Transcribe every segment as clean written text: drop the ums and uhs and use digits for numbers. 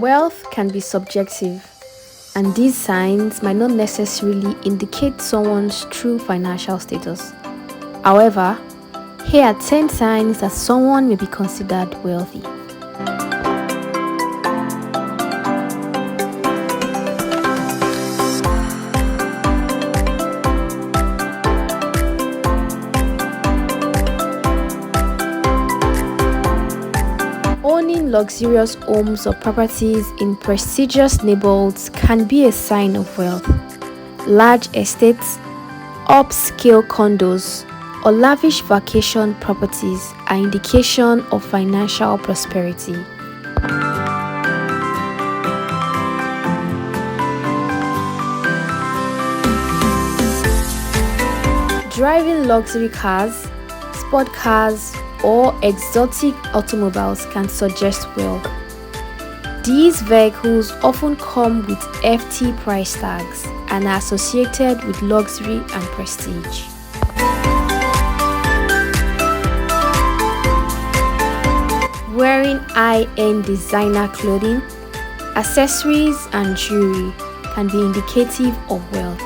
Wealth can be subjective, and these signs might not necessarily indicate someone's true financial status. However, here are 10 signs that someone may be considered wealthy. Owning luxurious homes or properties in prestigious neighborhoods can be a sign of wealth. Large estates, upscale condos, or lavish vacation properties are indication of financial prosperity. Driving luxury cars, sport cars, or exotic automobiles can suggest wealth. These vehicles often come with hefty price tags and are associated with luxury and prestige. Wearing high-end designer clothing, accessories, and jewelry can be indicative of wealth.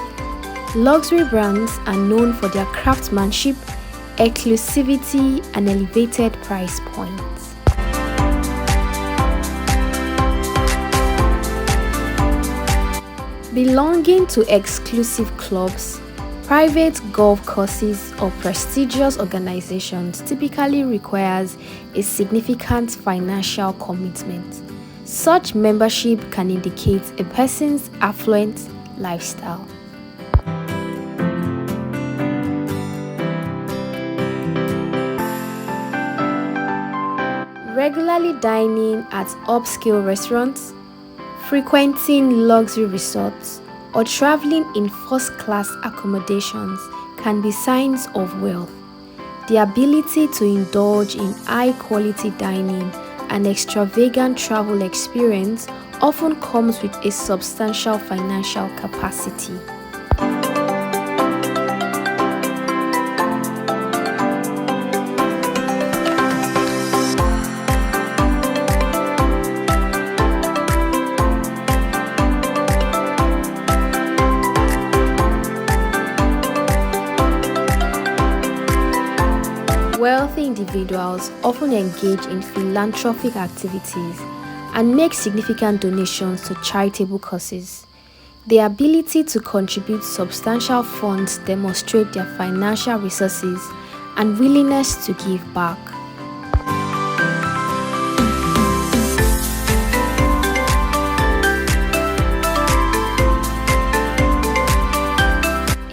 Luxury brands are known for their craftsmanship, exclusivity, and elevated price points. Belonging to exclusive clubs, private golf courses, or prestigious organizations typically requires a significant financial commitment. Such membership can indicate a person's affluent lifestyle. Regularly dining at upscale restaurants, frequenting luxury resorts, or traveling in first-class accommodations can be signs of wealth. The ability to indulge in high-quality dining and extravagant travel experience often comes with a substantial financial capacity. Wealthy individuals often engage in philanthropic activities and make significant donations to charitable causes. The ability to contribute substantial funds demonstrate their financial resources and willingness to give back.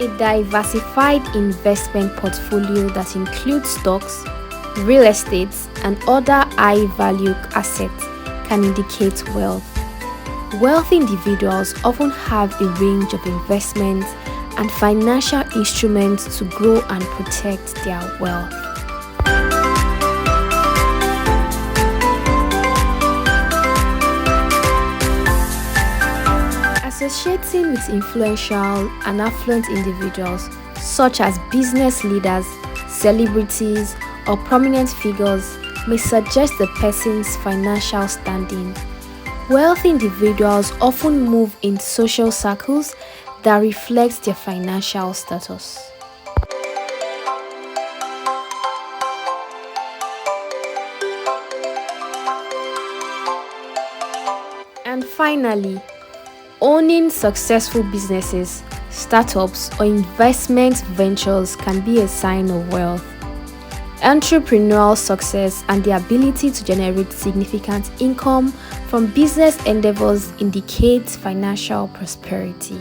A diversified investment portfolio that includes stocks, real estate, and other high-value assets can indicate wealth. Wealthy individuals often have a range of investments and financial instruments to grow and protect their wealth. Associating with influential and affluent individuals such as business leaders, celebrities, or prominent figures may suggest the person's financial standing. Wealthy individuals often move in social circles that reflect their financial status. And finally, owning successful businesses, startups, or investment ventures can be a sign of wealth. Entrepreneurial success and the ability to generate significant income from business endeavors indicates financial prosperity.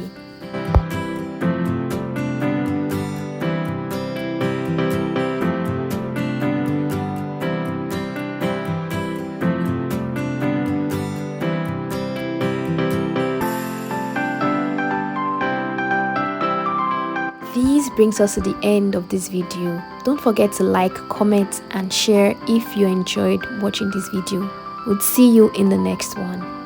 This brings us to the end of this video. Don't forget to like, comment, and share if you enjoyed watching this video. We'll see you in the next one.